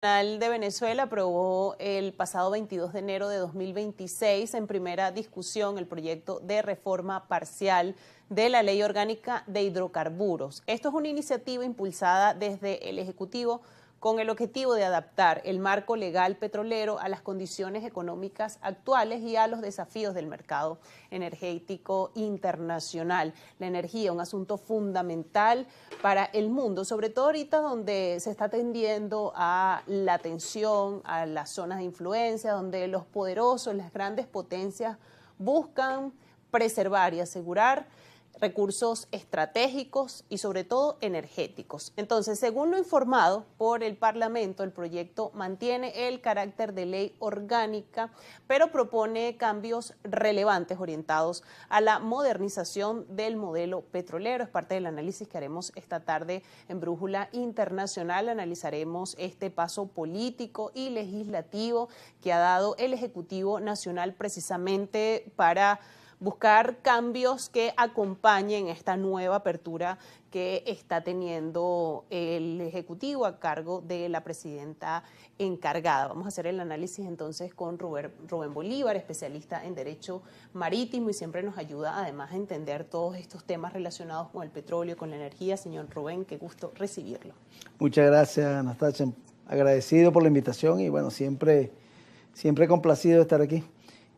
Nacional de Venezuela aprobó el pasado 22 de enero de 2026 en primera discusión el proyecto de reforma parcial de la Ley Orgánica de Hidrocarburos. Esto es una iniciativa impulsada desde el Ejecutivo con el objetivo de adaptar el marco legal petrolero a las condiciones económicas actuales y a los desafíos del mercado energético internacional. La energía, un asunto fundamental para el mundo, sobre todo ahorita donde se está tendiendo a la tensión, a las zonas de influencia, donde los poderosos, las grandes potencias buscan preservar y asegurar recursos estratégicos y sobre todo energéticos. Entonces, según lo informado por el Parlamento, el proyecto mantiene el carácter de ley orgánica, pero propone cambios relevantes orientados a la modernización del modelo petrolero. Es parte del análisis que haremos esta tarde en Brújula Internacional. Analizaremos este paso político y legislativo que ha dado el Ejecutivo Nacional precisamente para buscar cambios que acompañen esta nueva apertura que está teniendo el Ejecutivo a cargo de la presidenta encargada. Vamos a hacer el análisis entonces con Rubén Bolívar, especialista en Derecho Marítimo, y siempre nos ayuda además a entender todos estos temas relacionados con el petróleo, con la energía. Señor Rubén, qué gusto recibirlo. Muchas gracias, Anastasia. Agradecido por la invitación y bueno, siempre complacido de estar aquí.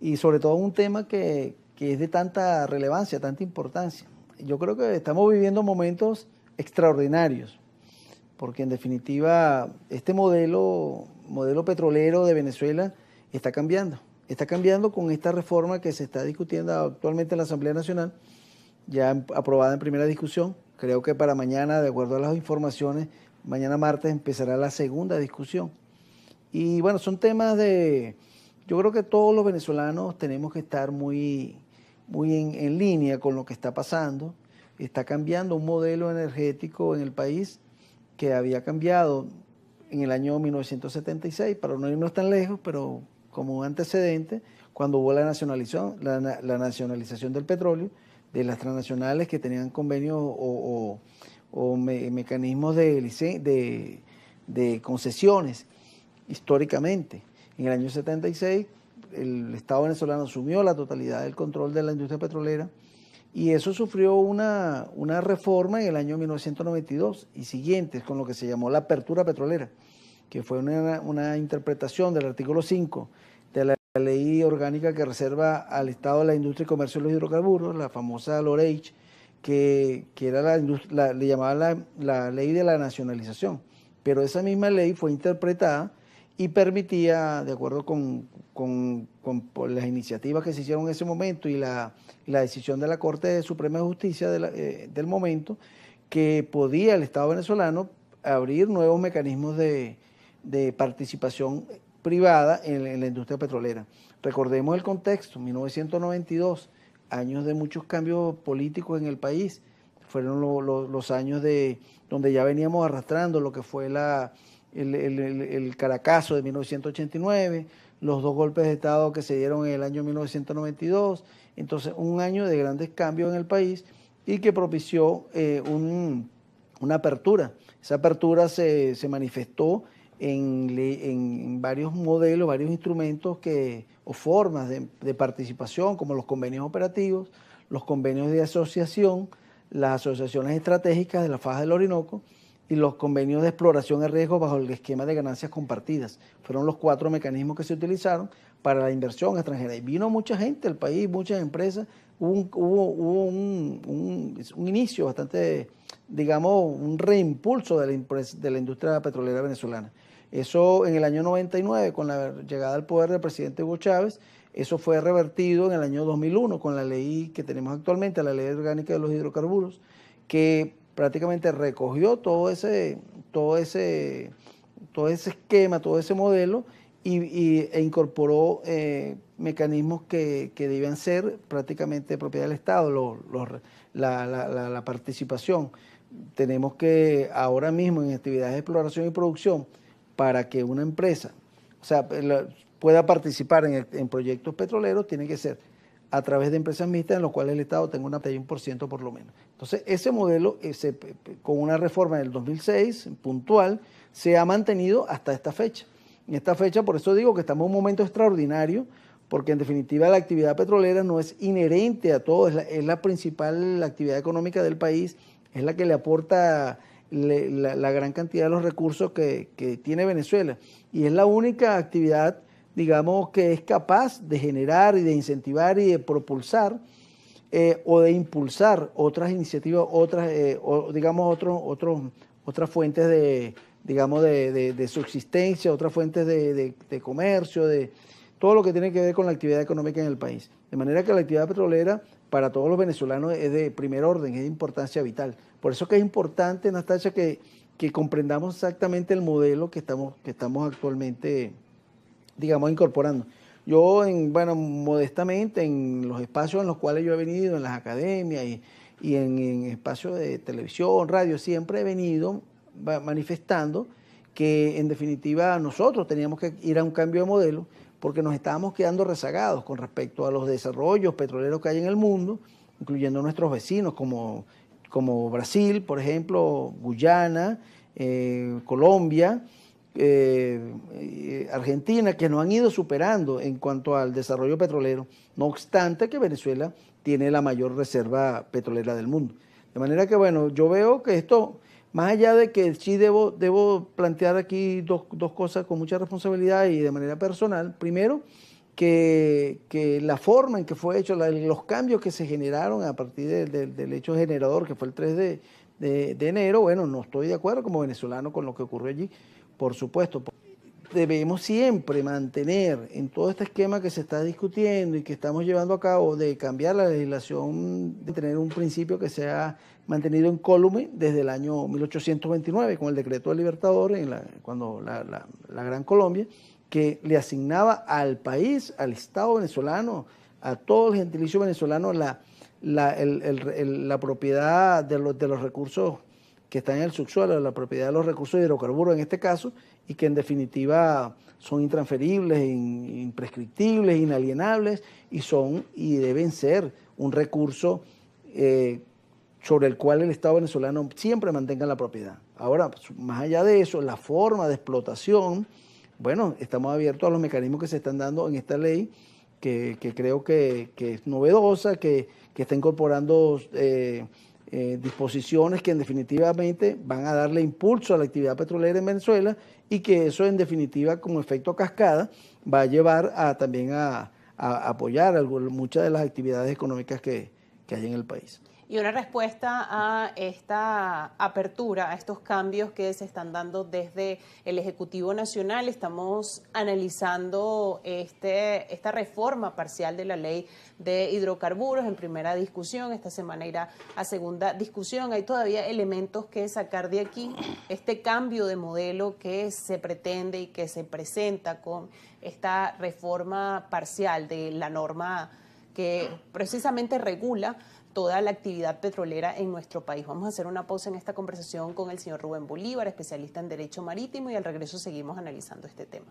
Y sobre todo un tema que es de tanta relevancia, tanta importancia. Yo creo que estamos viviendo momentos extraordinarios, porque en definitiva este modelo petrolero de Venezuela está cambiando con esta reforma que se está discutiendo actualmente en la Asamblea Nacional, ya aprobada en primera discusión. Creo que para mañana, de acuerdo a las informaciones, mañana martes empezará la segunda discusión. Y bueno, son temas yo creo que todos los venezolanos tenemos que estar muy en línea con lo que está pasando. Está cambiando un modelo energético en el país que había cambiado en el año 1976, para no irnos tan lejos, pero como un antecedente, cuando hubo la nacionalización del petróleo, de las transnacionales que tenían convenios o mecanismos de concesiones históricamente. En el año 76 el Estado venezolano asumió la totalidad del control de la industria petrolera y eso sufrió una reforma en el año 1992 y siguientes, con lo que se llamó la apertura petrolera, que fue una interpretación del artículo 5 de la ley orgánica que reserva al Estado la industria y comercio de los hidrocarburos, la famosa LOREICH, que era le llamaban la ley de la nacionalización. Pero esa misma ley fue interpretada y permitía, de acuerdo con las iniciativas que se hicieron en ese momento y la decisión de la Corte Suprema de Justicia del momento, que podía el Estado venezolano abrir nuevos mecanismos de participación privada en la industria petrolera. Recordemos el contexto, 1992, años de muchos cambios políticos en el país, fueron los años donde ya veníamos arrastrando lo que fue el Caracazo de 1989, los dos golpes de Estado que se dieron en el año 1992, entonces un año de grandes cambios en el país y que propició una apertura. Esa apertura se manifestó en varios modelos, varios instrumentos o formas de participación, como los convenios operativos, los convenios de asociación, las asociaciones estratégicas de la faja del Orinoco, y los convenios de exploración de riesgos bajo el esquema de ganancias compartidas. Fueron los 4 mecanismos que se utilizaron para la inversión extranjera. Y vino mucha gente al país, muchas empresas. Hubo un inicio bastante, digamos, un reimpulso de la industria petrolera venezolana. Eso en el año 99, con la llegada al poder del presidente Hugo Chávez, eso fue revertido en el año 2001 con la ley que tenemos actualmente, la Ley Orgánica de los Hidrocarburos, que prácticamente recogió todo ese esquema, todo ese modelo e incorporó mecanismos que debían ser prácticamente propiedad del Estado, la participación. Tenemos que ahora mismo en actividades de exploración y producción, para que una empresa pueda participar en proyectos petroleros, tiene que ser a través de empresas mixtas en los cuales el Estado tenga un 31% por lo menos. Entonces, ese modelo, con una reforma del 2006, puntual, se ha mantenido hasta esta fecha. En esta fecha, por eso digo que estamos en un momento extraordinario, porque en definitiva la actividad petrolera no es inherente a todo, es la principal actividad económica del país, es la que le aporta la gran cantidad de los recursos que tiene Venezuela, y es la única actividad, digamos, que es capaz de generar y de incentivar y de propulsar o de impulsar otras iniciativas, otras fuentes de, digamos, de subsistencia, otras fuentes de comercio, de todo lo que tiene que ver con la actividad económica en el país. De manera que la actividad petrolera para todos los venezolanos es de primer orden, es de importancia vital. Por eso que es importante, Nastacha, que comprendamos exactamente el modelo que estamos actualmente, digamos, incorporando. Yo, modestamente, en los espacios en los cuales yo he venido, en las academias y en espacios de televisión, radio, siempre he venido manifestando que, en definitiva, nosotros teníamos que ir a un cambio de modelo porque nos estábamos quedando rezagados con respecto a los desarrollos petroleros que hay en el mundo, incluyendo nuestros vecinos como Brasil, por ejemplo, Guyana, Colombia, Argentina, que nos han ido superando en cuanto al desarrollo petrolero, no obstante que Venezuela tiene la mayor reserva petrolera del mundo. De manera que, bueno, yo veo que esto, más allá de que sí debo plantear aquí dos cosas con mucha responsabilidad y de manera personal. Primero, que la forma en que fue hecho, los cambios que se generaron a partir del hecho generador, que fue el 3 de enero, bueno, no estoy de acuerdo como venezolano con lo que ocurrió allí, por supuesto. Debemos siempre mantener en todo este esquema que se está discutiendo y que estamos llevando a cabo de cambiar la legislación, de tener un principio que se ha mantenido incólume desde el año 1829 con el decreto del Libertador, cuando la Gran Colombia, que le asignaba al país, al Estado venezolano, a todo el gentilicio venezolano la propiedad de los recursos que están en el subsuelo, la propiedad de los recursos de hidrocarburos en este caso, y que en definitiva son intransferibles, imprescriptibles, inalienables, y deben ser un recurso sobre el cual el Estado venezolano siempre mantenga la propiedad. Ahora, más allá de eso, la forma de explotación, bueno, estamos abiertos a los mecanismos que se están dando en esta ley, que creo que es novedosa, que está incorporando disposiciones que en definitivamente van a darle impulso a la actividad petrolera en Venezuela, y que eso en definitiva, como efecto cascada, va a llevar también a apoyar muchas de las actividades económicas que hay en el país. Y una respuesta a esta apertura, a estos cambios que se están dando desde el Ejecutivo Nacional. Estamos analizando esta reforma parcial de la ley de hidrocarburos en primera discusión. Esta semana irá a segunda discusión. Hay todavía elementos que sacar de aquí. Este cambio de modelo que se pretende y que se presenta con esta reforma parcial de la norma que precisamente regula toda la actividad petrolera en nuestro país. Vamos a hacer una pausa en esta conversación con el señor Rubén Bolívar, especialista en Derecho Marítimo, y al regreso seguimos analizando este tema.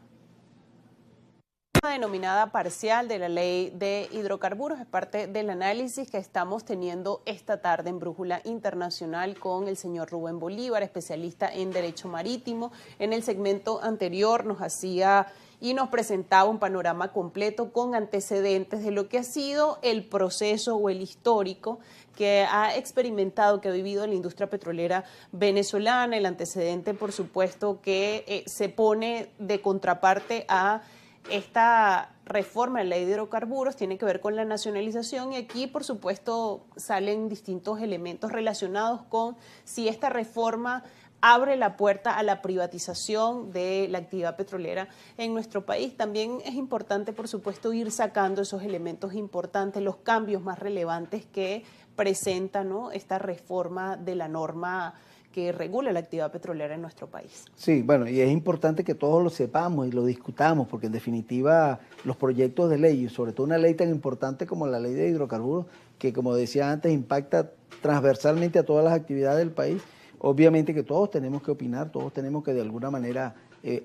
La denominada parcial de la ley de hidrocarburos es parte del análisis que estamos teniendo esta tarde en Brújula Internacional con el señor Rubén Bolívar, especialista en Derecho Marítimo. En el segmento anterior nos hacía y nos presentaba un panorama completo con antecedentes de lo que ha sido el proceso o el histórico que ha experimentado, que ha vivido la industria petrolera venezolana. El antecedente, por supuesto, que se pone de contraparte a esta reforma de la ley de hidrocarburos, tiene que ver con la nacionalización, y aquí, por supuesto, salen distintos elementos relacionados con si esta reforma abre la puerta a la privatización de la actividad petrolera en nuestro país. También es importante, por supuesto, ir sacando esos elementos importantes, los cambios más relevantes que presenta, ¿no?, esta reforma de la norma que regula la actividad petrolera en nuestro país. Sí, bueno, y es importante que todos lo sepamos y lo discutamos, porque en definitiva los proyectos de ley, y sobre todo una ley tan importante como la ley de hidrocarburos, que como decía antes, impacta transversalmente a todas las actividades del país, obviamente que todos tenemos que opinar, todos tenemos que de alguna manera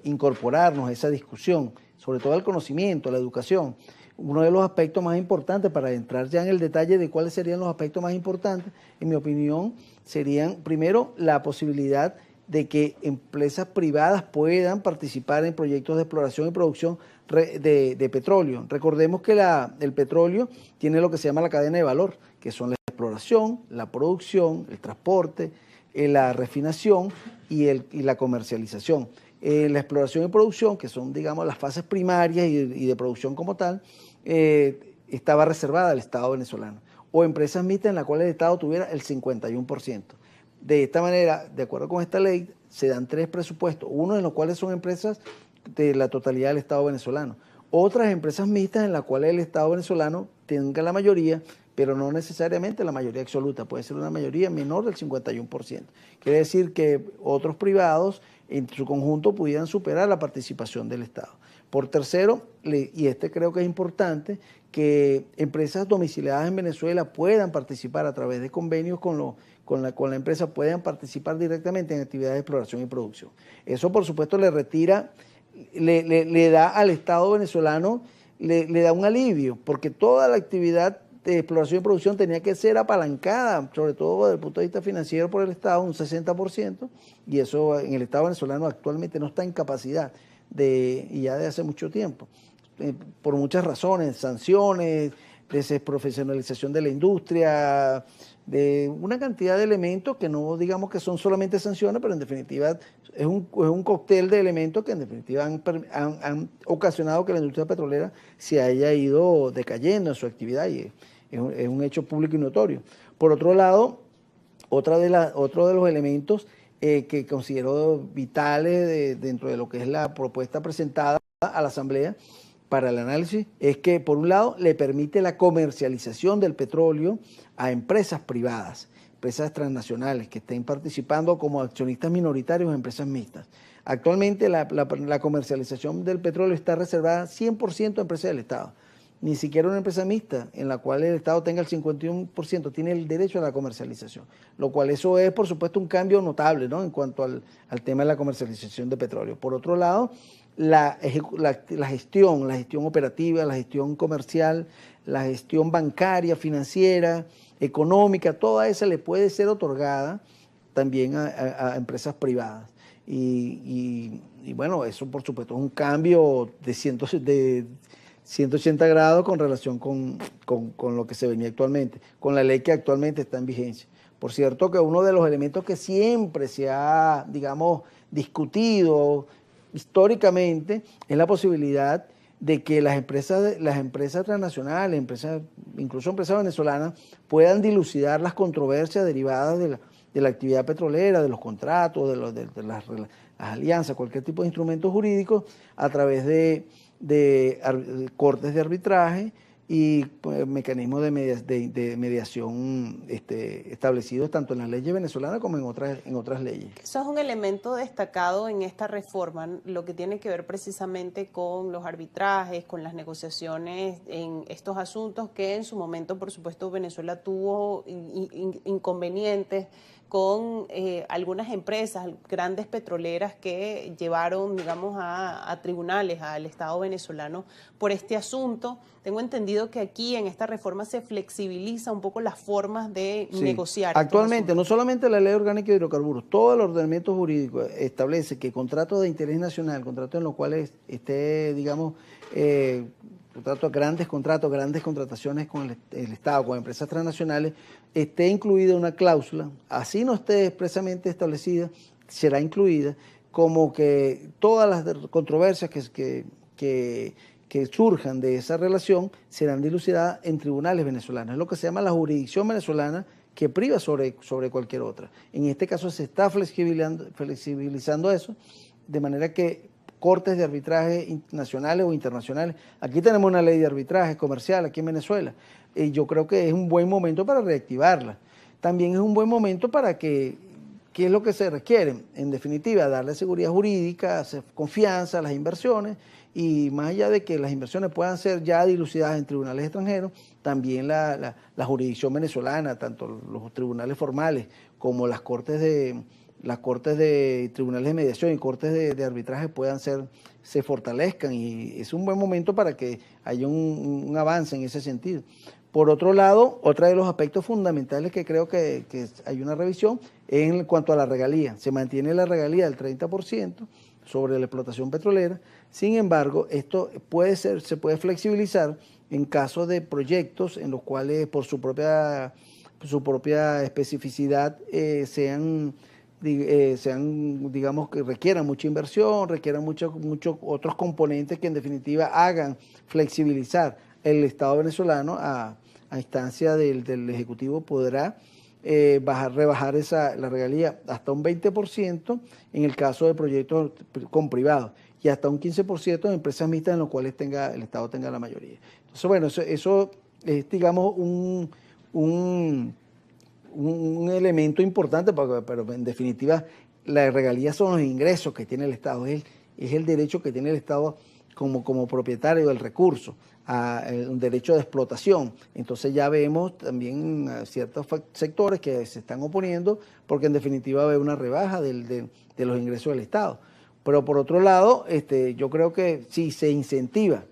incorporarnos a esa discusión, sobre todo al conocimiento, a la educación. Uno de los aspectos más importantes, para entrar ya en el detalle de cuáles serían los aspectos más importantes, en mi opinión, serían primero la posibilidad de que empresas privadas puedan participar en proyectos de exploración y producción de petróleo. Recordemos que el petróleo tiene lo que se llama la cadena de valor, que son la exploración, la producción, el transporte, la refinación y la comercialización. La exploración y producción, que son, digamos, las fases primarias y de producción como tal, estaba reservada al Estado venezolano, o empresas mixtas en las cuales el Estado tuviera el 51%. De esta manera, de acuerdo con esta ley, se dan 3 presupuestos, uno en los cuales son empresas de la totalidad del Estado venezolano, otras empresas mixtas en las cuales el Estado venezolano tenga la mayoría, pero no necesariamente la mayoría absoluta, puede ser una mayoría menor del 51%. Quiere decir que otros privados en su conjunto pudieran superar la participación del Estado. Por tercero, y este creo que es importante, que empresas domiciliadas en Venezuela puedan participar a través de convenios con la empresa, puedan participar directamente en actividades de exploración y producción. Eso, por supuesto, le retira, le da al Estado venezolano, le da un alivio, porque toda la actividad de exploración y producción tenía que ser apalancada, sobre todo desde el punto de vista financiero por el Estado, un 60%, y eso en el Estado venezolano actualmente no está en capacidad y ya de hace mucho tiempo, por muchas razones, sanciones, desprofesionalización de la industria, de una cantidad de elementos que no digamos que son solamente sanciones, pero en definitiva es un cóctel de elementos que en definitiva han ocasionado que la industria petrolera se haya ido decayendo en su actividad, y es un hecho público y notorio. Por otro lado, otro de los elementos que considero vitales dentro de lo que es la propuesta presentada a la Asamblea para el análisis es que, por un lado, le permite la comercialización del petróleo a empresas privadas, empresas transnacionales que estén participando como accionistas minoritarios en empresas mixtas. Actualmente la comercialización del petróleo está reservada 100% a empresas del Estado. Ni siquiera una empresa mixta en la cual el Estado tenga el 51% tiene el derecho a la comercialización, lo cual eso es, por supuesto, un cambio notable, ¿no?, en cuanto al tema de la comercialización de petróleo. Por otro lado, la gestión operativa, la gestión comercial, la gestión bancaria, financiera, económica, toda esa le puede ser otorgada también a empresas privadas. Y bueno, eso por supuesto es un cambio de 180 grados con relación con lo que se venía actualmente, con la ley que actualmente está en vigencia. Por cierto que uno de los elementos que siempre se ha, digamos, discutido históricamente es la posibilidad de que las empresas transnacionales, incluso empresas venezolanas, puedan dilucidar las controversias derivadas de la actividad petrolera, de los contratos, de las alianzas, cualquier tipo de instrumentos jurídicos, a través de cortes de arbitraje y mecanismos de mediación establecidos tanto en las leyes venezolanas como en otras leyes. Eso es un elemento destacado en esta reforma, lo que tiene que ver precisamente con los arbitrajes, con las negociaciones en estos asuntos que en su momento, por supuesto, Venezuela tuvo inconvenientes con algunas empresas, grandes petroleras que llevaron, digamos, a tribunales al Estado venezolano por este asunto. Tengo entendido que aquí en esta reforma se flexibiliza un poco las formas de negociar. Actualmente, no solamente la Ley Orgánica de Hidrocarburos, todo el ordenamiento jurídico establece que contratos de interés nacional, contratos en los cuales esté, digamos, grandes contrataciones con el Estado, con empresas transnacionales, esté incluida una cláusula, así no esté expresamente establecida, será incluida, como que todas las controversias que surjan de esa relación serán dilucidadas en tribunales venezolanos. Es lo que se llama la jurisdicción venezolana, que priva sobre cualquier otra. En este caso se está flexibilizando eso, de manera que cortes de arbitraje nacionales o internacionales. Aquí tenemos una ley de arbitraje comercial aquí en Venezuela, y yo creo que es un buen momento para reactivarla. También es un buen momento para ¿qué es lo que se requiere? En definitiva, darle seguridad jurídica, hacer confianza a las inversiones, y más allá de que las inversiones puedan ser ya dilucidadas en tribunales extranjeros, también la jurisdicción venezolana, tanto los tribunales formales como las cortes de las cortes de tribunales de mediación y cortes de arbitraje se fortalezcan, y es un buen momento para que haya un avance en ese sentido. Por otro lado, otro de los aspectos fundamentales que creo que hay una revisión es en cuanto a la regalía. Se mantiene la regalía del 30% sobre la explotación petrolera. Sin embargo, esto se puede flexibilizar en caso de proyectos en los cuales por su propia especificidad sean, digamos, que requieran mucha inversión, requieran muchos otros componentes que en definitiva hagan flexibilizar el Estado venezolano a instancia del Ejecutivo. Podrá rebajar la regalía hasta un 20% en el caso de proyectos con privados, y hasta un 15% en empresas mixtas en las cuales el Estado tenga la mayoría. Entonces, bueno, eso es, digamos, un elemento importante, pero en definitiva la regalía son los ingresos que tiene el Estado, es el derecho que tiene el Estado como propietario del recurso, un derecho de explotación. Entonces ya vemos también ciertos sectores que se están oponiendo porque en definitiva va a haber una rebaja de los ingresos del Estado. Pero por otro lado, yo creo que si se incentiva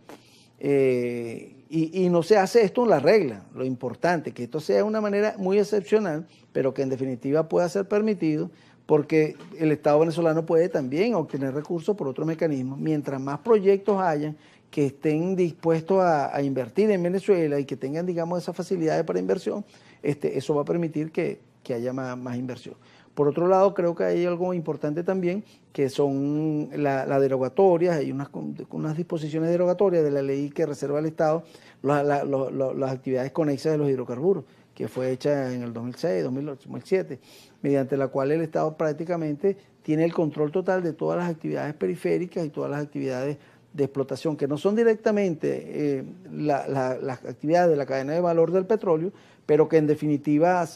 y no se hace esto en la regla, lo importante, que esto sea de una manera muy excepcional, pero que en definitiva pueda ser permitido, porque el Estado venezolano puede también obtener recursos por otro mecanismo. Mientras más proyectos hayan que estén dispuestos a invertir en Venezuela y que tengan, digamos, esas facilidades para inversión, eso va a permitir que haya más inversión. Por otro lado, creo que hay algo importante también, que son las derogatorias. Hay unas disposiciones derogatorias de la ley que reserva al Estado las actividades conexas de los hidrocarburos, que fue hecha en el 2006, 2007, mediante la cual el Estado prácticamente tiene el control total de todas las actividades periféricas y todas las actividades de explotación, que no son directamente las actividades de la cadena de valor del petróleo, pero que en definitiva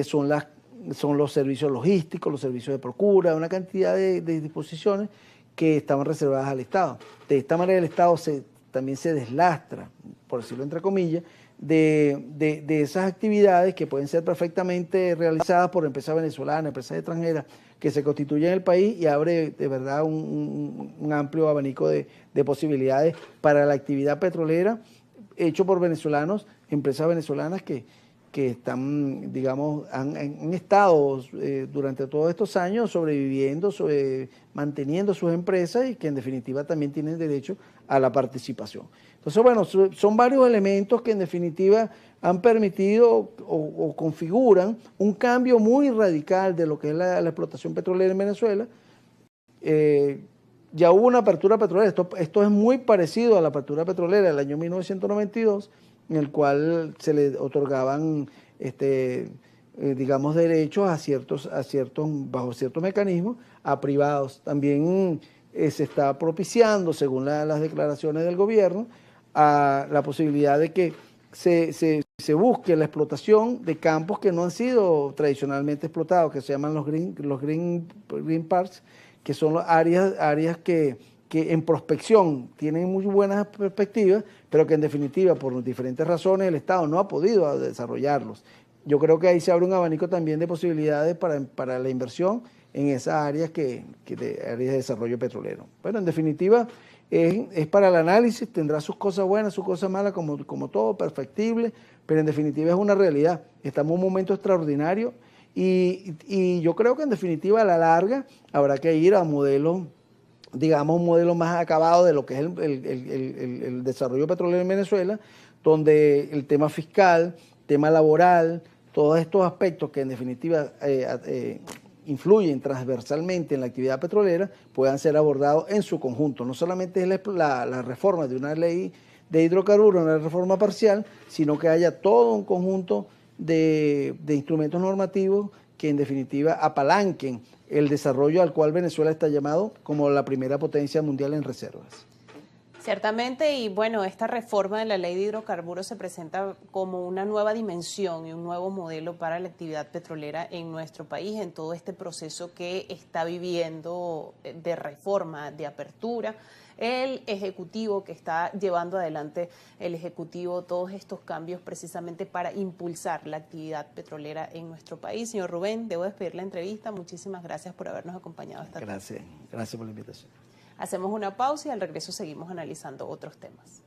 son los servicios logísticos, los servicios de procura, una cantidad de disposiciones que estaban reservadas al Estado. De esta manera el Estado también se deslastra, por decirlo entre comillas, de esas actividades que pueden ser perfectamente realizadas por empresas venezolanas, empresas extranjeras, que se constituyen en el país, y abre de verdad un amplio abanico de posibilidades para la actividad petrolera hecho por venezolanos, empresas venezolanas que están, digamos, han estado durante todos estos años sobreviviendo, manteniendo sus empresas, y que en definitiva también tienen derecho a la participación. Entonces, bueno, son varios elementos que en definitiva han permitido o configuran un cambio muy radical de lo que es la explotación petrolera en Venezuela. Ya hubo una apertura petrolera, esto es muy parecido a la apertura petrolera del año 1992, en el cual se le otorgaban, digamos, derechos bajo ciertos mecanismos a privados. También se está propiciando, según las declaraciones del gobierno, a la posibilidad de que se busque la explotación de campos que no han sido tradicionalmente explotados, que se llaman los green parks, que son áreas que en prospección tienen muy buenas perspectivas, pero que en definitiva por diferentes razones el Estado no ha podido desarrollarlos. Yo creo que ahí se abre un abanico también de posibilidades para la inversión en esas áreas áreas de desarrollo petrolero. Bueno, en definitiva es para el análisis, tendrá sus cosas buenas, sus cosas malas, como todo, perfectible, pero en definitiva es una realidad. Estamos en un momento extraordinario y yo creo que en definitiva a la larga habrá que ir a modelos, digamos, un modelo más acabado de lo que es el desarrollo petrolero en Venezuela, donde el tema fiscal, tema laboral, todos estos aspectos que en definitiva influyen transversalmente en la actividad petrolera, puedan ser abordados en su conjunto. No solamente es la reforma de una ley de hidrocarburos, una reforma parcial, sino que haya todo un conjunto de instrumentos normativos que en definitiva apalanquen el desarrollo al cual Venezuela está llamado como la primera potencia mundial en reservas. Ciertamente, y bueno, esta reforma de la ley de hidrocarburos se presenta como una nueva dimensión y un nuevo modelo para la actividad petrolera en nuestro país, en todo este proceso que está viviendo de reforma, de apertura. El Ejecutivo que está llevando adelante el Ejecutivo todos estos cambios precisamente para impulsar la actividad petrolera en nuestro país. Señor Rubén, debo despedir la entrevista. Muchísimas gracias por habernos acompañado esta tarde. Gracias por la invitación. Hacemos una pausa y al regreso seguimos analizando otros temas.